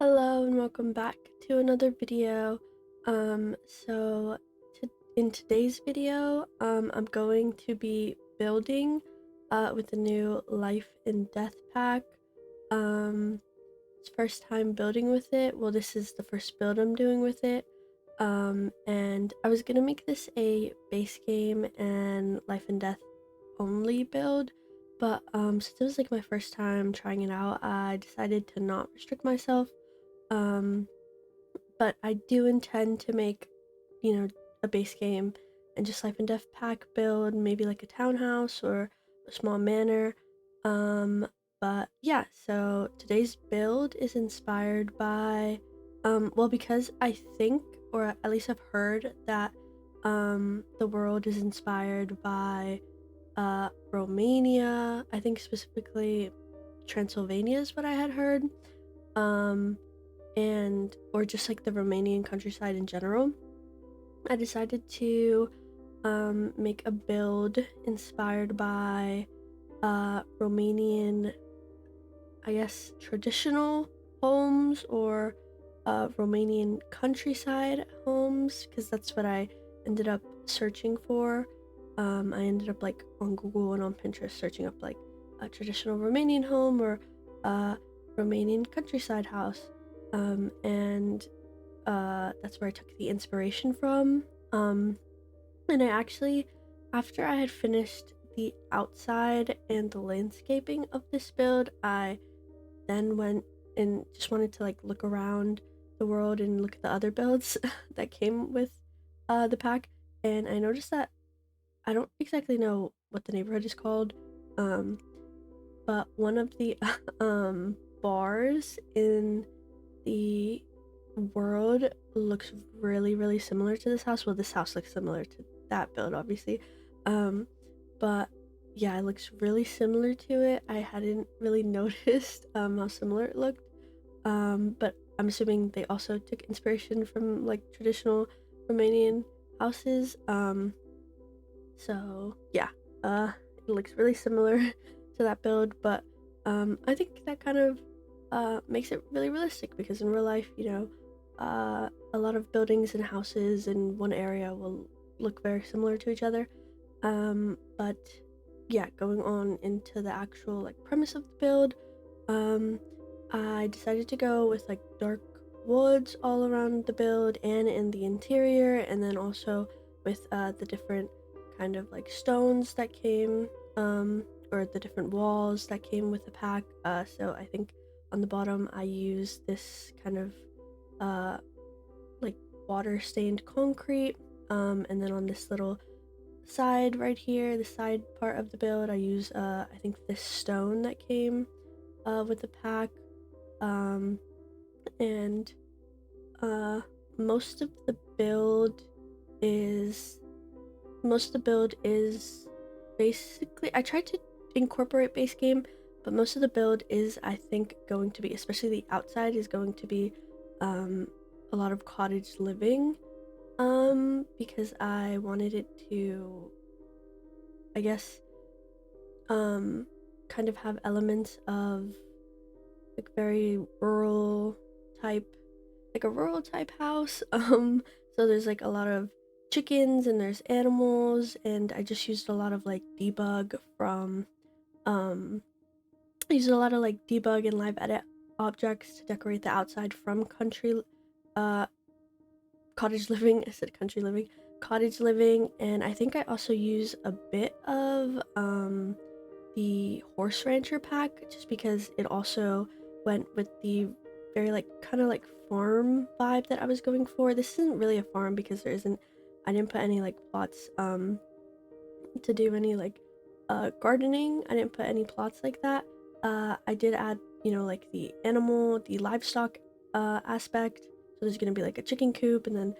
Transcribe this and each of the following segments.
Hello and welcome back to another video. So in today's video, I'm going to be building with the new Life and Death pack. It's first time building with it. Well, this is the first build I'm doing with it. And I was gonna make this a base game and Life and Death only build, but since it was like my first time trying it out, I decided to not restrict myself. um but I do intend to make, a base game and just Life and Death pack build, maybe like a townhouse or a small manor. But yeah, so today's build is inspired by, well, because I think, or at least I've heard that the world is inspired by Romania. I think specifically Transylvania is what I had heard. Um, and or just like the Romanian countryside in general. I decided to make a build inspired by Romanian, I guess, traditional homes or Romanian countryside homes, because that's what I ended up searching for. I ended up like on Google and on Pinterest searching up like a traditional Romanian home or a Romanian countryside house. And that's where I took the inspiration from. And I actually, after I had finished the outside and the landscaping of this build, I then went and just wanted to like look around the world and look at the other builds that came with the pack. And I noticed that I don't exactly know what the neighborhood is called, um, but one of the bars in the world looks really, really similar to this house. Well, this house looks similar to that build, obviously. Um, but yeah, it looks really similar to it. I hadn't really noticed how similar it looked. But I'm assuming they also took inspiration from like traditional Romanian houses. So yeah, it looks really similar to that build, but I think that kind of makes it really realistic, because in real life, a lot of buildings and houses in one area will look very similar to each other. But yeah, going on into the actual like premise of the build, um, I decided to go with like dark woods all around the build and in the interior, and then also with the different kind of like stones that came, or the different walls that came with the pack. So I think on the bottom I use this kind of uh like water stained concrete, and then on this little side right here, the side part of the build, I use I think this stone that came with the pack. Um and uh most of the build is most of the build is basically, I tried to incorporate base game, but most of the build is, I think, going to be, especially the outside, is going to be um a lot of cottage living, because I wanted it to, I guess, um kind of have elements of like very rural type, like a rural type house. So there's like a lot of chickens and there's animals, and I just used a lot of like debug from um I used a lot of like debug and live edit objects to decorate the outside from uh cottage living. I said country living, cottage living. And I think I also use a bit of the horse rancher pack, just because it also went with the very like kind of like farm vibe that I was going for. This isn't really a farm because I didn't put any like plots to do any like gardening. I didn't put any plots like that. I did add, like the livestock aspect. So there's gonna be like a chicken coop, and then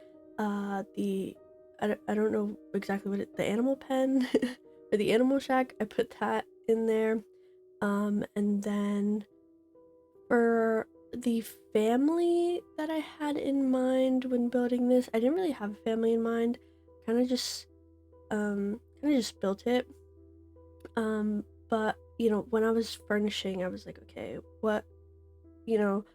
the I don't know exactly what the animal pen or the animal shack. I put that in there. And then for the family that I had in mind when building this, I didn't really have a family in mind. Kind of just built it. But when I was furnishing, I was like, okay, what, you know,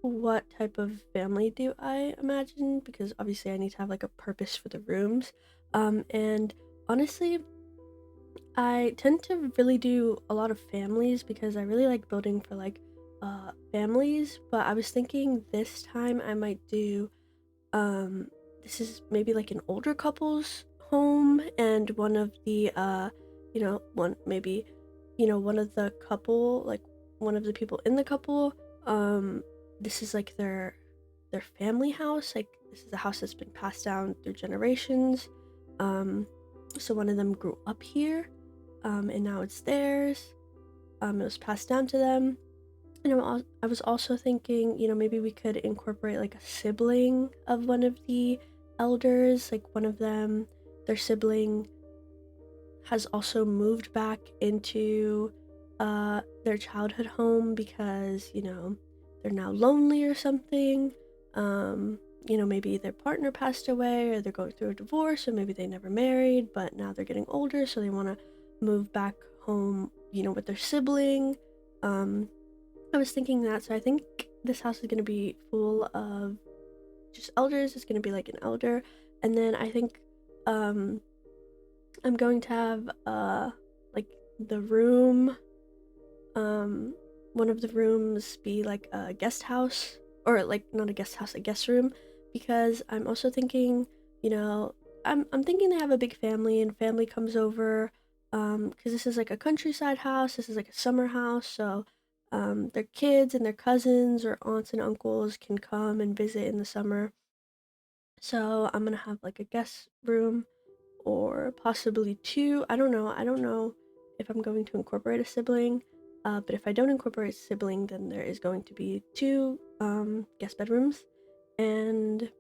what type of family do I imagine, because obviously I need to have like a purpose for the rooms. And honestly, I tend to really do a lot of families because I really like building for like families, but I was thinking this time I might do um this is maybe like an older couple's home, and one of the one maybe one of the couple, like one of the people in the couple, um this is like their family house. Like this is a house that's been passed down through generations. um so one of them grew up here, and now it's theirs. It was passed down to them. And I was also thinking, maybe we could incorporate like a sibling of one of the elders. Like one of them, their sibling has also moved back into their childhood home because, they're now lonely or something. Maybe their partner passed away, or they're going through a divorce, or maybe they never married, but now they're getting older, so they want to move back home, with their sibling. I was thinking that, so I think this house is going to be full of just elders. It's going to be like an elder. And then I think um I'm going to have like the room, um one of the rooms be like a guest house, or like not a guest house, a guest room, because I'm also thinking, you know, I'm thinking they have a big family, and family comes over, because this is like a countryside house, this is like a summer house, so their kids and their cousins or aunts and uncles can come and visit in the summer. So I'm gonna have like a guest room, or possibly two. I don't know. I don't know if I'm going to incorporate a sibling. But if I don't incorporate a sibling, then there is going to be two guest bedrooms. And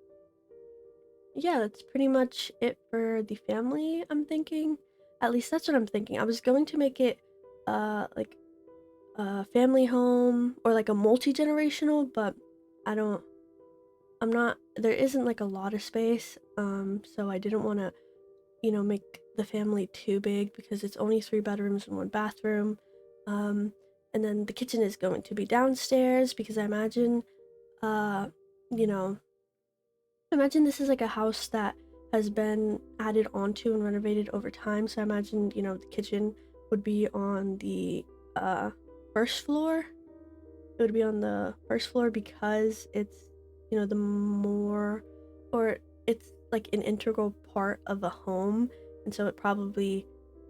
yeah, that's pretty much it for the family, I'm thinking. At least that's what I'm thinking. I was going to make it like a family home, or like a multi-generational, but I don't I'm not there isn't like a lot of space. So I didn't want to, make the family too big, because it's only 3 bedrooms and 1 bathroom. Um, and then the kitchen is going to be downstairs, because uh, you know, imagine this is like a house that has been added onto and renovated over time. So I imagine, the kitchen would be on the first floor. It would be on the first floor because it's, the more, or it's like an integral part of a home. And so it probably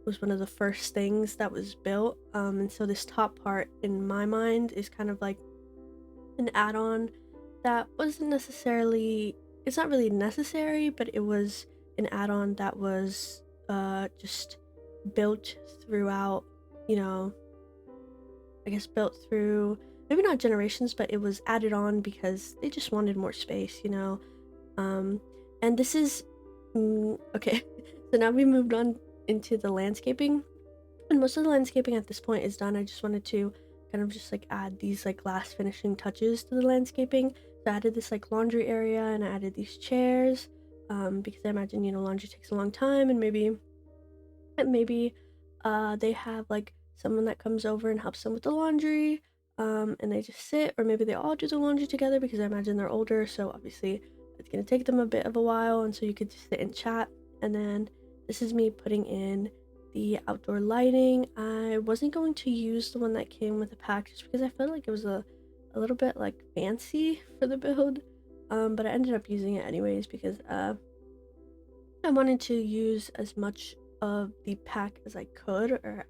was one of the first things that was built. And so this top part, in my mind, is kind of like an add-on that wasn't necessarily, it's not really necessary, but it was an add-on that was just built throughout, you know, I guess built through, maybe not generations, but it was added on because they just wanted more space. Um, and this is okay. So now we moved on into the landscaping, and most of the landscaping at this point is done. I just wanted to kind of just like add these like last finishing touches to the landscaping. So I added this like laundry area, and I added these chairs, because I imagine, laundry takes a long time, and maybe they have like someone that comes over and helps them with the laundry, and they just sit, or maybe they all do the laundry together, because I imagine they're older, so obviously it's gonna take them a bit of a while, and so you could just sit and chat. And then this is me putting in the outdoor lighting. I wasn't going to use the one that came with the pack, just because I felt like it was a little bit like fancy for the build, but I ended up using it anyways, because I wanted to use as much of the pack as I could, or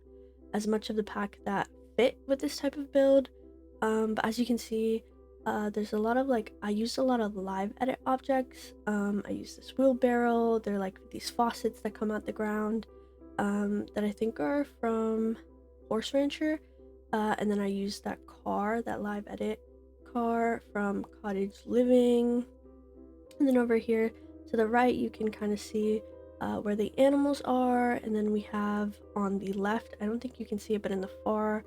as much of the pack that fit with this type of build. But as you can see, there's a lot of like, I used a lot of live edit objects. I used this wheelbarrow. They're like these faucets that come out the ground, that I think are from Horse Rancher. And then I used that car, that live edit car from Cottage Living. And then over here to the right, you can kind of see where the animals are. And then we have on the left, I don't think you can see it, but in the far,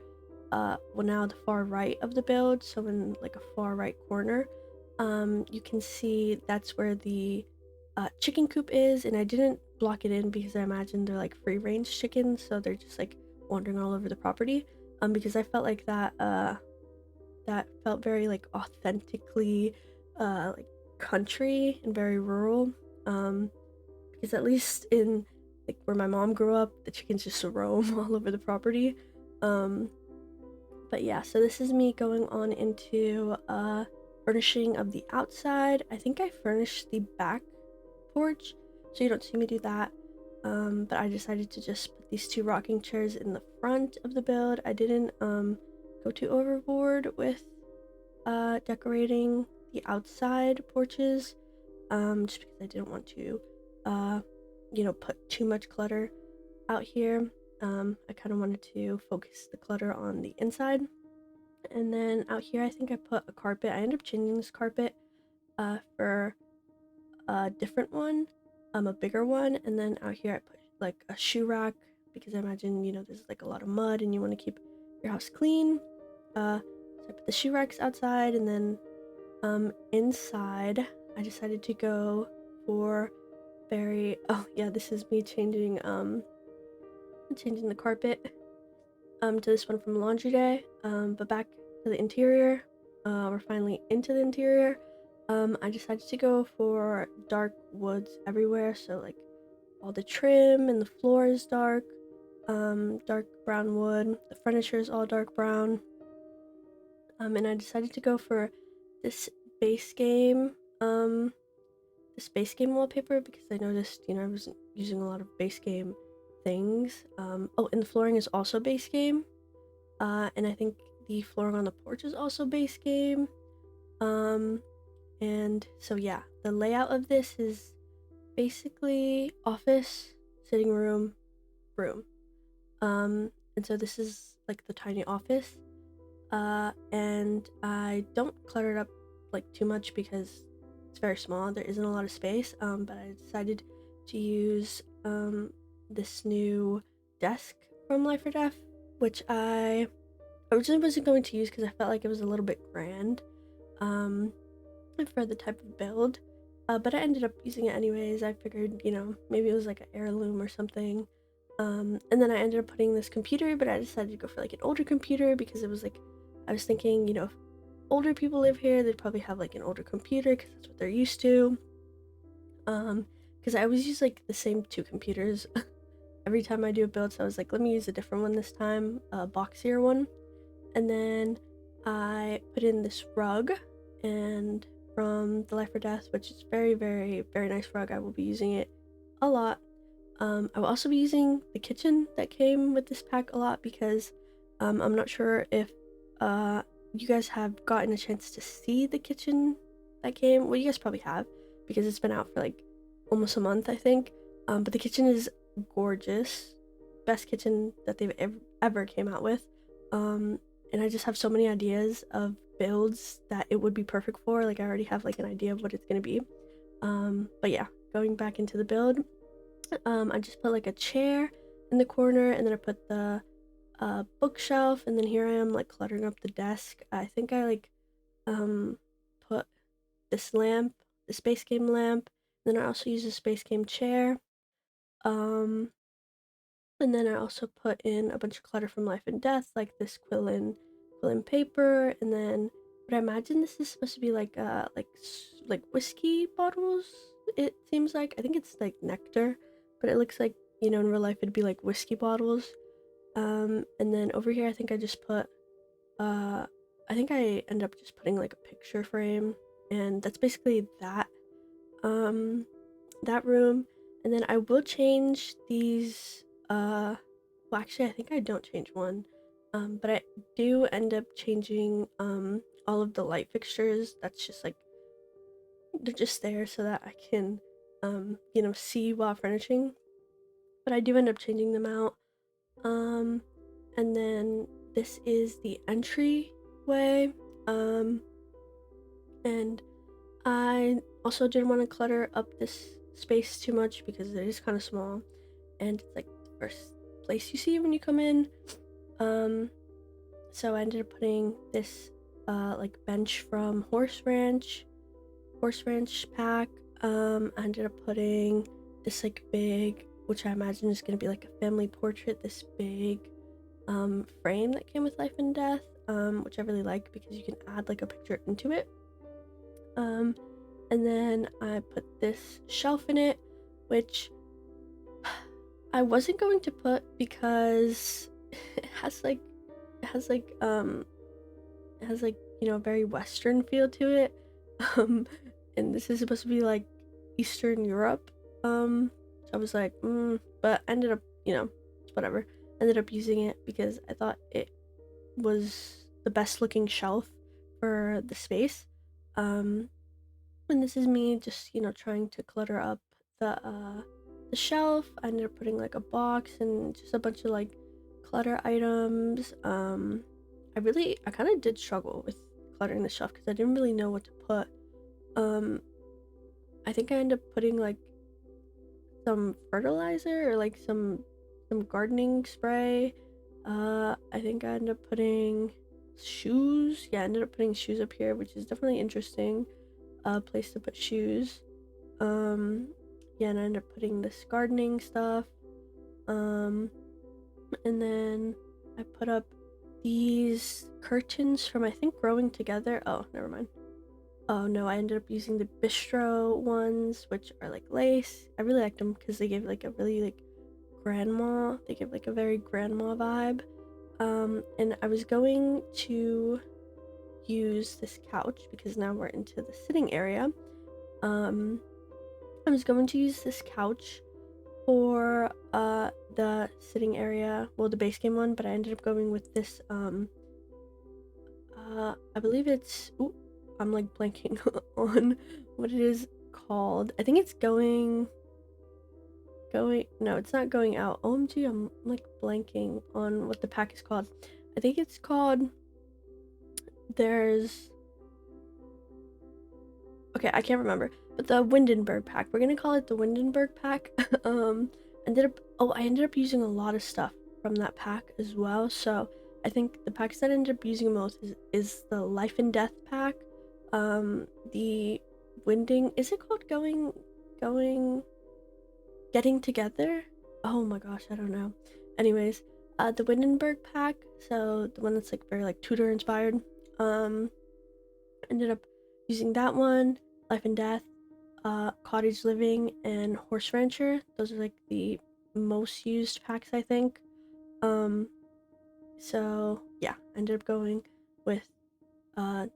now the far right of the build, so in like a far right corner, you can see that's where the chicken coop is. And I didn't block it in because I imagine they're like free range chickens, so they're just like wandering all over the property. Because I felt like that that felt very like authentically like country and very rural. Because at least in like where my mom grew up, the chickens just roam all over the property. Um, but yeah, so this is me going on into furnishing of the outside. I think I furnished the back porch, so you don't see me do that. But I decided to just put these 2 rocking chairs in the front of the build. I didn't go too overboard with decorating the outside porches, just because I didn't want to put too much clutter out here. I kind of wanted to focus the clutter on the inside. And then out here I think I put a carpet. I ended up changing this carpet for a different one, a bigger one. And then out here I put like a shoe rack, because I imagine, there's like a lot of mud and you want to keep your house clean. So I put the shoe racks outside, and then inside I decided to go for this is me changing the carpet to this one from laundry day. But back to the interior. We're finally into the interior. I decided to go for dark woods everywhere, so like all the trim and the floor is dark brown wood. The furniture is all dark brown. And I decided to go for this base game wallpaper, because I noticed, I wasn't using a lot of base game things. And the flooring is also base game. And I think the flooring on the porch is also base game. And so yeah, the layout of this is basically office, sitting room, room. And so this is like the tiny office. And I don't clutter it up like too much because it's very small. There isn't a lot of space. But I decided to use this new desk from Life or Death, which I originally wasn't going to use because I felt like it was a little bit grand for the type of build. But I ended up using it anyways. I figured, maybe it was like an heirloom or something. And then I ended up putting this computer, but I decided to go for like an older computer because it was like, I was thinking, if older people live here, they'd probably have like an older computer because that's what they're used to. Because I always use like the same 2 computers every time I do a build, so I was like, let me use a different one this time, a boxier one. And then I put in this rug, and from the Life or Death, which is very, very, very nice rug. I will be using it a lot. I will also be using the kitchen that came with this pack a lot, because I'm not sure if you guys have gotten a chance to see the kitchen that came. Well, you guys probably have, because it's been out for like almost a month, I think. But the kitchen is gorgeous. Best kitchen that they've ever came out with. And I just have so many ideas of builds that it would be perfect for. Like, I already have like an idea of what it's gonna be. But yeah, going back into the build, I just put like a chair in the corner, and then I put the bookshelf, and then here I am like cluttering up the desk. I think I like put this lamp, the space game lamp, then I also use a space game chair. And then I also put in a bunch of clutter from Life and Death, like this quillin paper, and then what I imagine this is supposed to be like whiskey bottles. It seems like, I think it's like nectar, but it looks like, in real life it'd be like whiskey bottles. And then over here I think I just put I think I end up just putting like a picture frame, and that's basically that that room. And then I will change these well, actually I think I don't change one, but I do end up changing all of the light fixtures. That's just like, they're just there so that I can see while furnishing, but I do end up changing them out. And then this is the entryway, and I also didn't want to clutter up this space too much because it is kind of small, and it's like the first place you see when you come in. So I ended up putting this like bench from Horse Ranch pack. I ended up putting this like big, which I imagine is gonna be like a family portrait, this big frame that came with Life and Death. which I really like because you can add like a picture into it. And then I put this shelf in it, which I wasn't going to put because it has like it has like it has like, you know, a very Western feel to it. Um, and this is supposed to be like Eastern Europe. So I was like, but I ended up, you know, whatever. Ended up using it because I thought it was the best looking shelf for the space. And this is me just, you know, trying to clutter up the shelf. I ended up putting like a box and just a bunch of like clutter items. I kind of did struggle with cluttering the shelf because I didn't really know what to put. I think I ended up putting like some fertilizer or like some gardening spray. I think I ended up putting shoes. Yeah, I ended up putting shoes up here, which is definitely interesting. Place to put shoes. Yeah, and I ended up putting this gardening stuff. And then I put up these curtains from, I think, Growing Together. Oh, never mind. Oh no, I ended up using the bistro ones, which are like lace. I really liked them because they gave like a really like grandma. They give like a very grandma vibe. And I was going to use this couch because now we're into the sitting area. I was going to use this couch for the sitting area, well, the base game one, but I ended up going with this I believe it's, ooh, I'm like blanking on what it is called. I think it's going, no, it's not going out. OMG, I'm like blanking on what the pack is called. I think it's called, there's, okay, I can't remember, but the Windenburg pack. We're gonna call it the Windenburg pack. I ended up using a lot of stuff from that pack as well. So I think the packs that I ended up using most is the Life and Death pack. The Winding, is it called Getting Together? Oh my gosh, I don't know. Anyways, the Windenburg pack, so the one that's like very like Tudor inspired. Ended up using that one, Life and Death, Cottage Living, and Horse Rancher. Those are like the most used packs, I think. So yeah, I ended up going with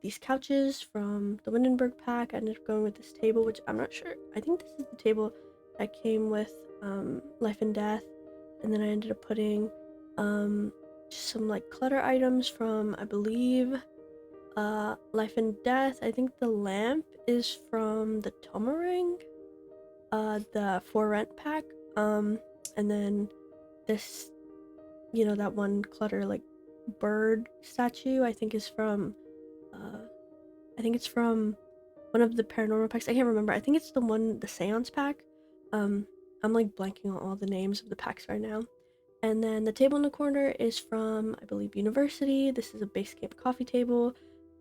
these couches from the Windenburg pack. I ended up going with this table, which I'm not sure. I think this is the table that came with Life and Death. And then I ended up putting just some like clutter items from, I believe, Life and Death. I think the lamp is from the Tomaring, the For Rent pack. And then this, you know, that one clutter like bird statue, I think is from I think it's from one of the paranormal packs. I can't remember. I think it's the seance pack. I'm like blanking on all the names of the packs right now. And then the table in the corner is from, I believe, University. This is a base camp coffee table.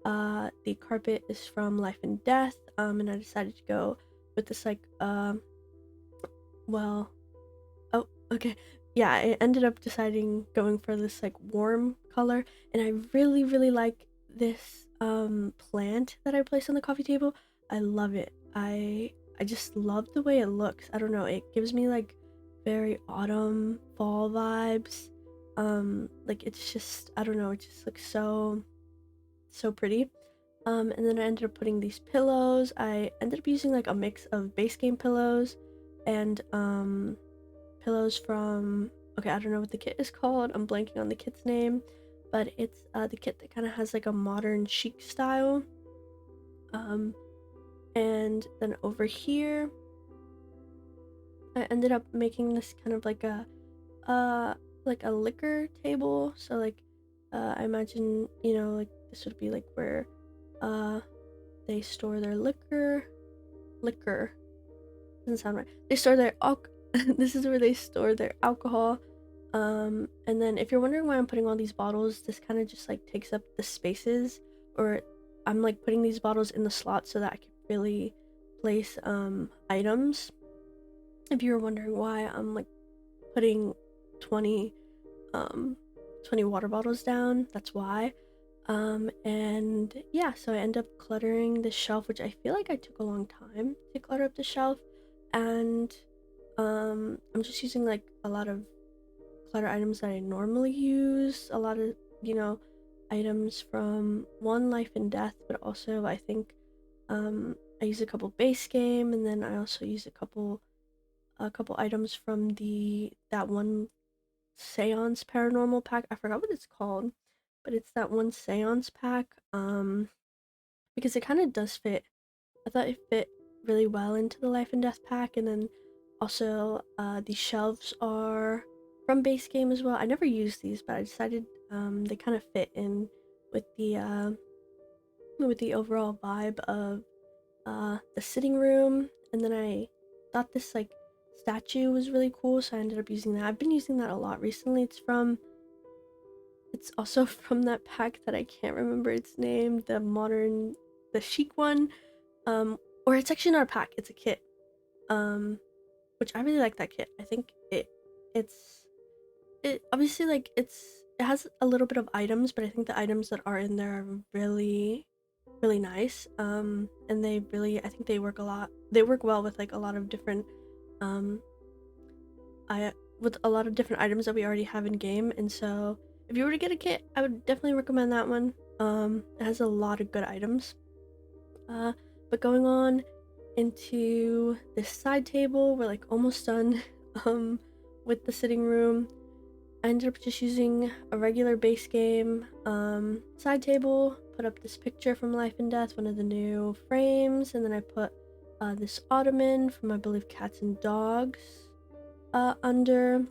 The carpet is from Life and Death. And I decided to go with this like well, oh, okay. Yeah, I ended up going for this like warm color, and I really, really like this plant that I placed on the coffee table. I love it. I just love the way it looks. I don't know, it gives me like very autumn fall vibes. Like it's just, I don't know, it just looks so pretty. And then I ended up putting these pillows. I ended up using like a mix of base game pillows and pillows from, okay, I don't know what the kit is called. I'm blanking on the kit's name, but it's the kit that kind of has like a modern chic style. And then over here, I ended up making this kind of like a liquor table. So like I imagine, you know, like this would be like where they store their liquor. Doesn't sound right. They store their this is where they store their alcohol. And then if you're wondering why I'm putting all these bottles, this kind of just like takes up the spaces, or I'm like putting these bottles in the slot so that I can really place items. If you were wondering why I'm like putting 20 water bottles down, that's why. And yeah, so I end up cluttering the shelf, which I feel like I took a long time to clutter up the shelf. And I'm just using like a lot of clutter items that I normally use, a lot of, you know, items from One Life and Death, but also I think I use a couple base game, and then I also use a couple items from that one seance paranormal pack. I forgot what it's called, but it's that one seance pack. Because it kind of does fit. I thought it fit really well into the Life and Death pack, and then also the shelves are from base game as well. I never used these, but I decided they kind of fit in with the overall vibe of the sitting room. And then I thought this like statue was really cool, so I ended up using that. I've been using that a lot recently. It's also from that pack that I can't remember its name, the chic one. Or it's actually not a pack, it's a kit. Which I really like that kit. I think it's it obviously like it has a little bit of items, but I think the items that are in there are really nice. And I think they work well with like a lot of different um I with a lot of different items that we already have in game. And so if you were to get a kit, I would definitely recommend that one. It has a lot of good items. Uh, but going on into this side table, we're like almost done um with the sitting room. I ended up just using a regular base game side table, put up this picture from Life and Death, one of the new frames, and then I put this ottoman from, I believe, Cats and Dogs under,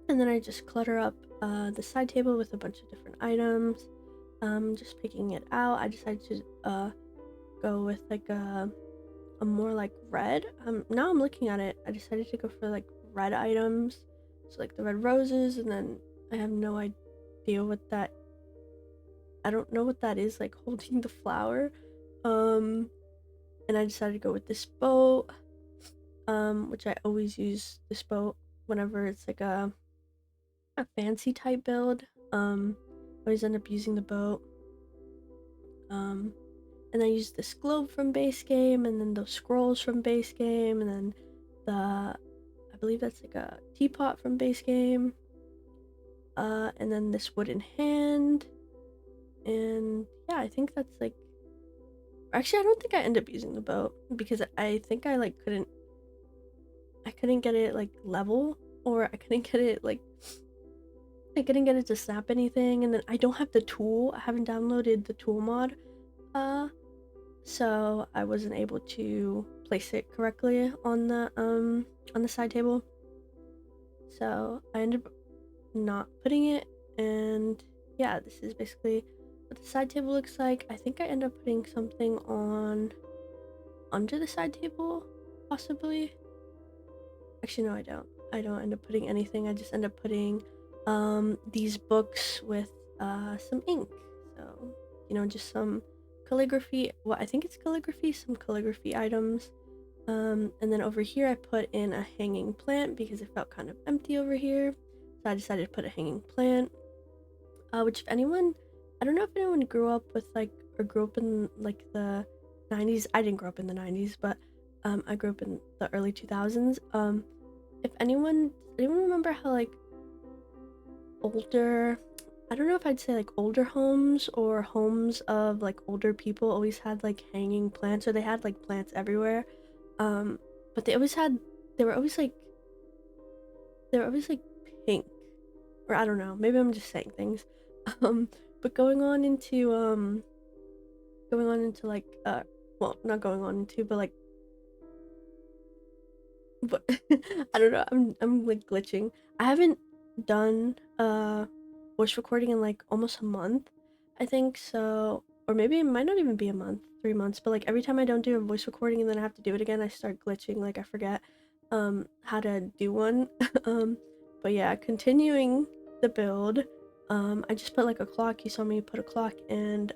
and then I just clutter up the side table with a bunch of different items. Just picking it out, I decided to go with like a more like red. Now I'm looking at it, I decided to go for like red items, so like the red roses, and then I have no idea what that I don't know what that is, like holding the flower. And I decided to go with this boat, which I always use this boat whenever it's like a fancy type build. I always end up using the boat. um and I used this globe from base game, and then those scrolls from base game, and then I believe that's like a teapot from base game, and then this wooden hand. And yeah, I think that's like, actually I don't think I end up using the boat, because I think I couldn't get it like level, or I couldn't get it to snap anything. And then I don't have the tool, I haven't downloaded the tool mod, uh so I wasn't able to place it correctly on the side table. So I ended up not putting it. And yeah, this is basically what the side table looks like. I think I end up putting something on under the side table, possibly. Actually, no, I don't end up putting anything. I just end up putting these books with some ink. So, just some calligraphy. Well, I think it's calligraphy, some calligraphy items. And then over here I put in a hanging plant because it felt kind of empty over here. So I decided to put a hanging plant. Which, if anyone, I don't know if anyone grew up with like, or grew up in like the 90s. I didn't grow up in the 90s, but I grew up in the early 2000s. If anyone remember how like older, I don't know if I'd say like older homes or homes of like older people always had like hanging plants, or they had like plants everywhere. Um, but they were always like they were always like pink, or I don't know, maybe I'm just saying things. Um, but going on into like well, not going on into, but like, but I don't know, I'm like glitching. I haven't done voice recording in like almost a month, I think. So, or maybe it might not even be a month, 3 months, but like every time I don't do a voice recording and then I have to do it again, I start glitching, like I forget how to do one. um but yeah, continuing the build, I just put like a clock. You saw me put a clock and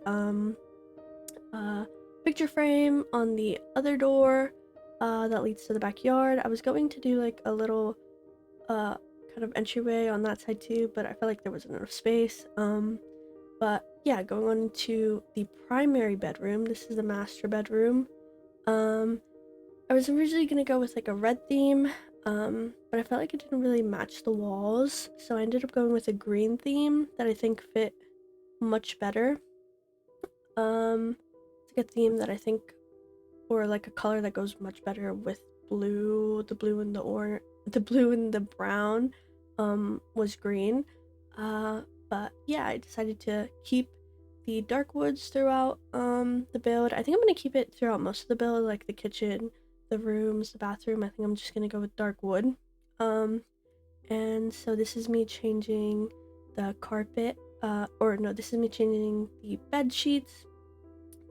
uh picture frame on the other door that leads to the backyard. I was going to do like a little kind of entryway on that side too, but I felt like there wasn't enough space. But yeah, going on into the primary bedroom. This is the master bedroom. I was originally gonna go with like a red theme, but I felt like it didn't really match the walls, so I ended up going with a green theme that I think fit much better. It's like a theme that I think, or like a color that goes much better with blue. The blue and the blue and the brown, was green. But yeah, I decided to keep the dark woods throughout the build. I think I'm gonna keep it throughout most of the build, like the kitchen, the rooms, the bathroom. I think I'm just gonna go with dark wood. Um, and so this is me changing the carpet, or no, this is me changing the bed sheets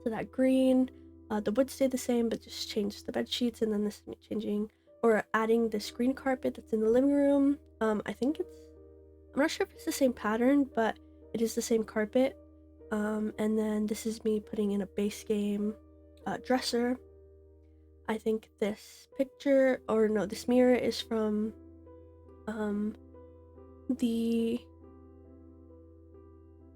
to that green. The wood stayed the same, but just changed the bed sheets, and then this is me changing or adding this green carpet that's in the living room. I think I'm not sure if it's the same pattern, but it is the same carpet. And then this is me putting in a base game dresser. I think this picture, or no, this mirror is from the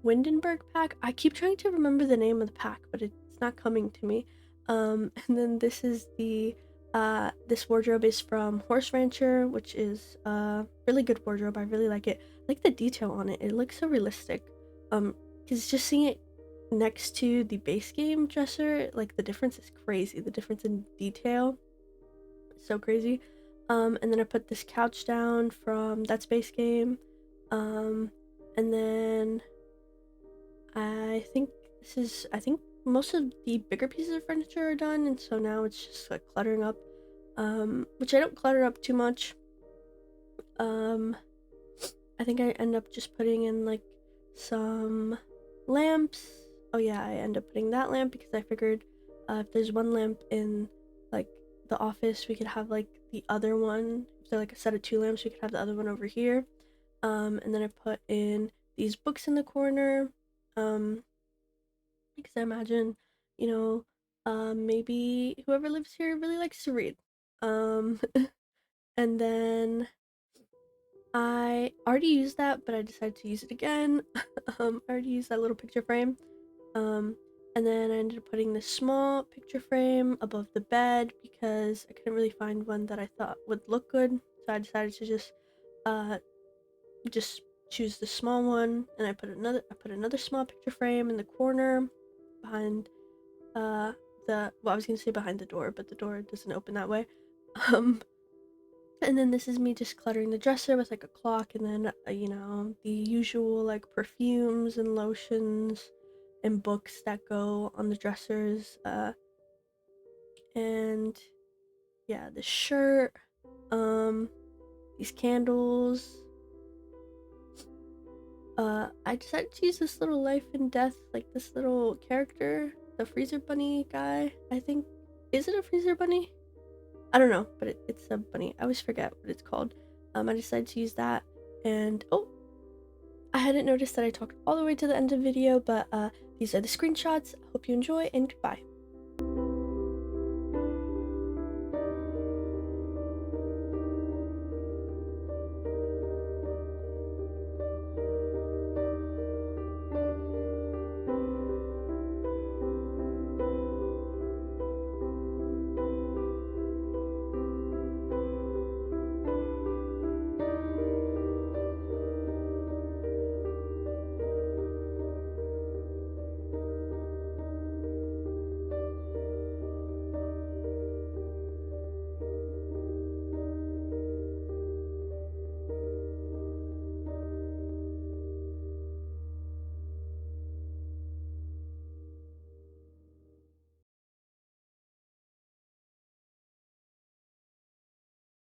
Windenburg pack. I keep trying to remember the name of the pack, but it's not coming to me. And then this is this wardrobe is from Horse Rancher, which is a really good wardrobe. I really like it. I like the detail on it. It looks so realistic. Because just seeing it next to the base game dresser, like the difference is crazy. The difference in detail is so crazy. And then I put this couch down from that space game. And then I think most of the bigger pieces of furniture are done, and so now it's just like cluttering up, which I don't clutter up too much. I think I end up just putting in like some lamps. Oh yeah, I end up putting that lamp because I figured if there's one lamp in like the office, we could have like the other one. If they're like a set of two lamps, we could have the other one over here. And then I put in these books in the corner. Because I imagine, you know, maybe whoever lives here really likes to read. Um, and then I already used that, but I decided to use it again. I already used that little picture frame. Um, and then I ended up putting this small picture frame above the bed because I couldn't really find one that I thought would look good. So I decided to uh just choose the small one, and I put another small picture frame in the corner behind I was gonna say behind the door, but the door doesn't open that way. Um and then this is me just cluttering the dresser with like a clock, and then the usual like perfumes and lotions and books that go on the dressers, and yeah, the shirt, um these candles. I decided to use this little life and death, like this little character, the freezer bunny guy. I think, is it a freezer bunny? I don't know, but it's a bunny. I always forget what it's called. I decided to use that, and oh, I hadn't noticed that I talked all the way to the end of the video, but these are the screenshots. Hope you enjoy, and goodbye.